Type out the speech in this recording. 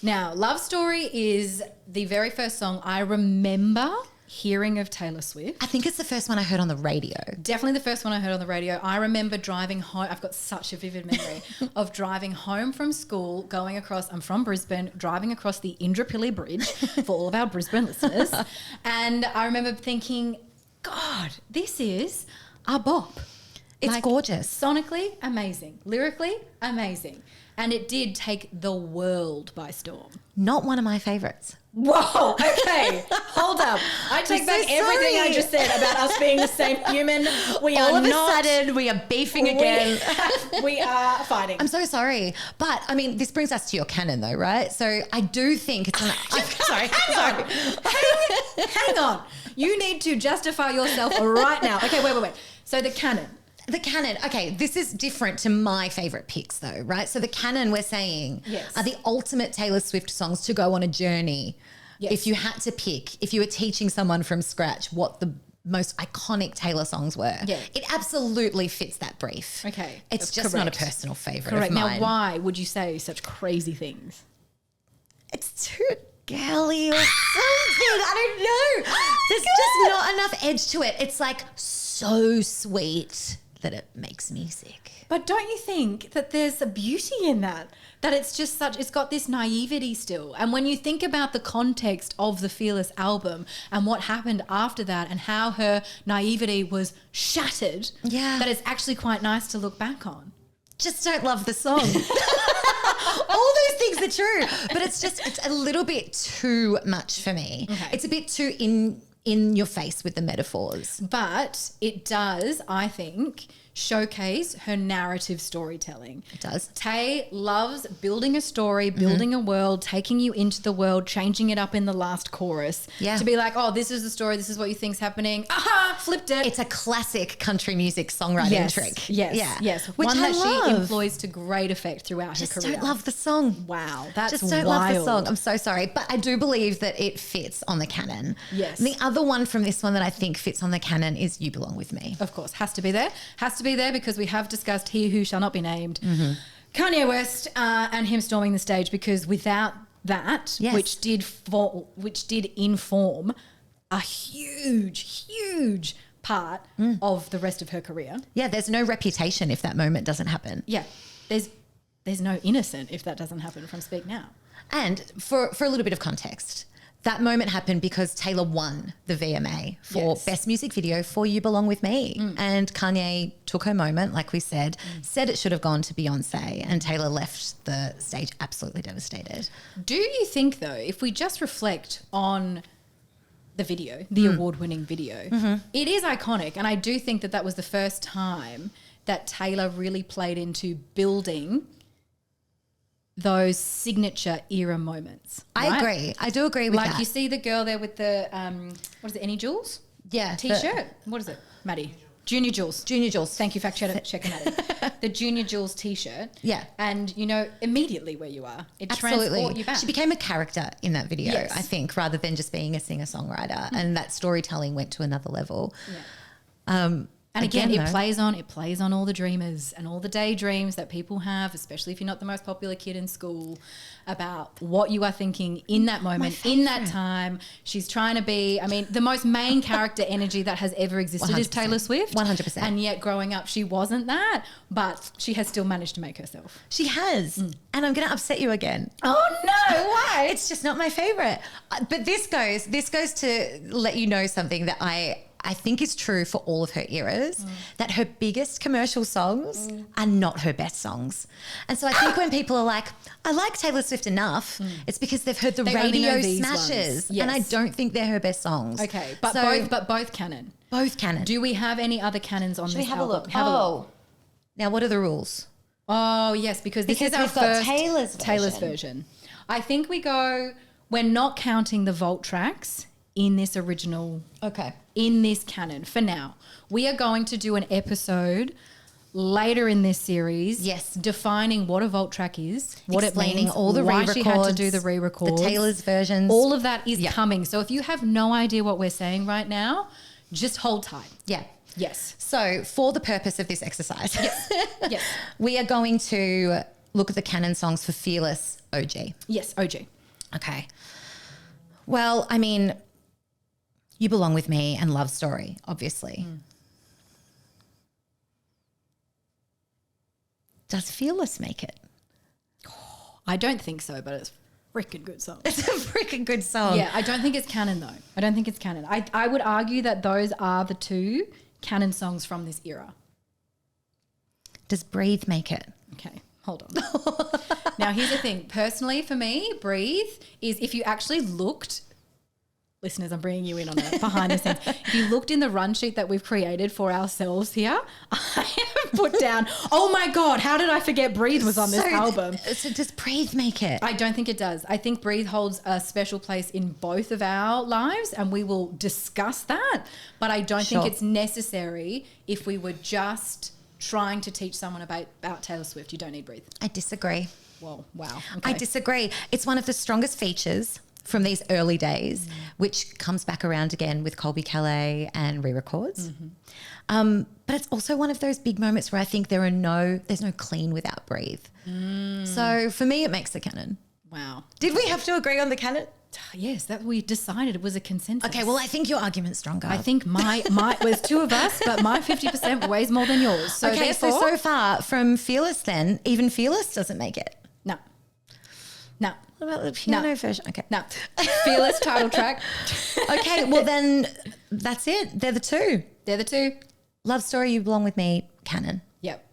Now, Love Story is the very first song I remember hearing of Taylor Swift. I think it's the first one I heard on the radio. Definitely the first one I heard on the radio. I remember driving home. I've got such a vivid memory of driving home from school, going across, I'm from Brisbane, driving across the Indooroopilly Bridge for all of our Brisbane listeners. And I remember thinking, God, this is a bop. It's gorgeous. Sonically, amazing. Lyrically, amazing. And it did take the world by storm. Not one of my favourites. Whoa, okay, hold up. I take back everything I just said about us being the same human. All of a sudden, we are beefing again. We are fighting. I'm so sorry. But, I mean, this brings us to your canon though, right? So I do think it's... Sorry. Hang on. You need to justify yourself right now. Okay, wait. So the canon. The canon, okay, this is different to my favourite picks though, right? So the canon we're saying are the ultimate Taylor Swift songs to go on a journey. Yes. If you had to pick, if you were teaching someone from scratch what the most iconic Taylor songs were, it absolutely fits that brief. Okay. It's just not a personal favourite Correct. of mine. Now, why would you say such crazy things? It's too girly or something. I don't know. There's just not enough edge to it. It's like so sweet that it makes me sick. But don't you think that there's a beauty in that? That it's just it's got this naivety still. And when you think about the context of the Fearless album and what happened after that and how her naivety was shattered, that it's actually quite nice to look back on. Just don't love the song. All those things are true. But it's a little bit too much for me. Okay. It's a bit too in your face with the metaphors. But it does, I think, showcase her narrative storytelling. It does. Tay loves building a story, building a world, taking you into the world, changing it up in the last chorus. Yeah. To be like, oh, this is the story, this is what you think's happening. Aha, flipped it. It's a classic country music songwriting trick. Yes. Which one I that love. She employs to great effect throughout her career. Just don't love the song. Wow, that's Just don't wild. love the song. I'm so sorry. But I do believe that it fits on the canon. Yes. And the other one from this one that I think fits on the canon is You Belong With Me. Of course, has to be there. Has to be there because we have discussed He Who Shall Not Be Named, Kanye West and him storming the stage, because without that, which did inform a huge part of the rest of her career. Yeah, there's no reputation if that moment doesn't happen. Yeah, there's no innocent if that doesn't happen from Speak Now. And for a little bit of context, that moment happened because Taylor won the VMA for Best Music Video for You Belong With Me. And Kanye took her moment, like we said it should have gone to Beyonce, and Taylor left the stage absolutely devastated. Do you think, though, if we just reflect on the video, the award-winning video, it is iconic, and I do think that was the first time that Taylor really played into building those signature era moments. Right? I agree. I do agree with that. Like you see the girl there with the, what is it, Any Jules? Yeah. T-shirt. What is it, Maddie? Junior Jules. Junior Jules. Thank you, fact checking that. The Junior Jules T-shirt. Yeah. And you know immediately where you are. It Absolutely. transports you back. She became a character in that video, I think, rather than just being a singer-songwriter. And that storytelling went to another level. Yeah. And again, it plays on all the dreamers and all the daydreams that people have, especially if you're not the most popular kid in school, about what you are thinking in that moment, in that time. She's trying to be, the most main character energy that has ever existed 100%. is Taylor Swift. 100%. And yet growing up, she wasn't that, but she has still managed to make herself. She has. And I'm going to upset you again. Oh, no, why? It's just not my favourite. But this goes to let you know something that I think is true for all of her eras, that her biggest commercial songs are not her best songs. And so I think when people are like, I like Taylor Swift enough, it's because they've heard the radio smashes. Yes. And I don't think they're her best songs. Okay, but both canon. Both canon. Do we have any other canons on this album? Should we have a look? Have a look. Now, what are the rules? Oh, yes, because this is our first Taylor's version. I think we're not counting the vault tracks in this original, in this canon for now. We are going to do an episode later in this series, defining what a vault track is, what explaining it means, all the why re-records, she had to do the re-records, the Taylor's versions. All of that is coming. So if you have no idea what we're saying right now, just hold tight. Yeah. Yes. So for the purpose of this exercise, yes. we are going to look at the canon songs for Fearless, OG. Yes, OG. Okay. Well, I mean, You Belong With Me and Love Story, obviously. Does Fearless make it? I don't think so, but it's a freaking good song. It's a freaking good song. Yeah, I don't think it's canon though. I don't think it's canon. I would argue that those are the two canon songs from this era. Does Breathe make it? Okay, hold on. Now, here's the thing. Personally, for me, Breathe is if you actually looked, listeners, I'm bringing you in on it behind the scenes. If you looked in the run sheet that we've created for ourselves here, I have put down, oh my God, how did I forget Breathe was on this album? So does Breathe make it? I don't think it does. I think Breathe holds a special place in both of our lives and we will discuss that. But I don't think it's necessary if we were just trying to teach someone about Taylor Swift. You don't need Breathe. I disagree. Whoa, wow. Okay. I disagree. It's one of the strongest features from these early days, which comes back around again with Colby Calais and re-records. But it's also one of those big moments where I think there's no clean without Breathe. So for me, it makes the canon. Wow. Did we have to agree on the canon? Yes, that we decided it was a consensus. Okay, well, I think your argument's stronger. I think my there's two of us, but my 50% weighs more than yours. So okay, so far from Fearless then, even Fearless doesn't make it. No. What about the piano version? Okay. No. Fearless title track. Okay, well then that's it. They're the two. They're the two. Love Story, You Belong With Me, canon. Yep.